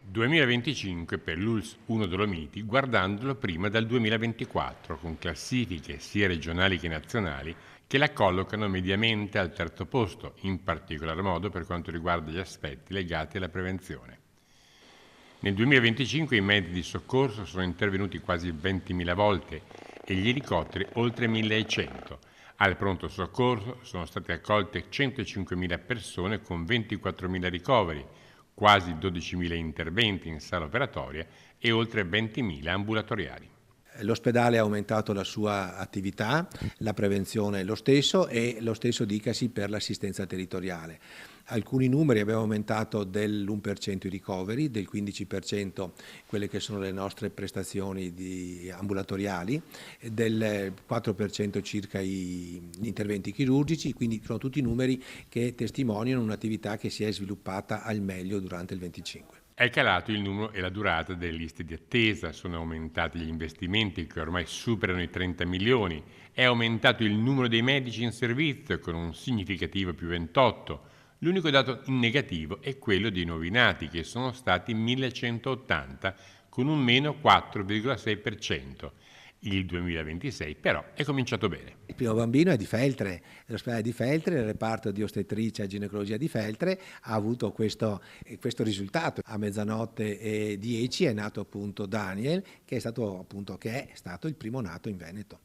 2025 per l'ULSS 1 Dolomiti, guardandolo prima dal 2024, con classifiche sia regionali che nazionali che la collocano mediamente al terzo posto, in particolar modo per quanto riguarda gli aspetti legati alla prevenzione. Nel 2025 i mezzi di soccorso sono intervenuti quasi 20.000 volte e gli elicotteri oltre 1.100. Al pronto soccorso sono state accolte 105.000 persone con 24.000 ricoveri, quasi 12.000 interventi in sala operatoria e oltre 20.000 ambulatoriali. L'ospedale ha aumentato la sua attività, la prevenzione lo stesso e lo stesso dicasi per l'assistenza territoriale. Alcuni numeri abbiamo aumentato dell'1% i ricoveri, del 15% quelle che sono le nostre prestazioni ambulatoriali, del 4% circa gli interventi chirurgici, quindi sono tutti numeri che testimoniano un'attività che si è sviluppata al meglio durante il 25. È calato il numero e la durata delle liste di attesa, sono aumentati gli investimenti che ormai superano i 30 milioni, è aumentato il numero dei medici in servizio con un significativo più 28. L'unico dato in negativo è quello dei nuovi nati, che sono stati 1180, con un meno 4,6%. Il 2026 però è cominciato bene. Il primo bambino è di Feltre, l'ospedale di Feltre, il reparto di ostetricia e ginecologia di Feltre ha avuto questo risultato. A 00:10 è nato appunto Daniel, che è stato il primo nato in Veneto.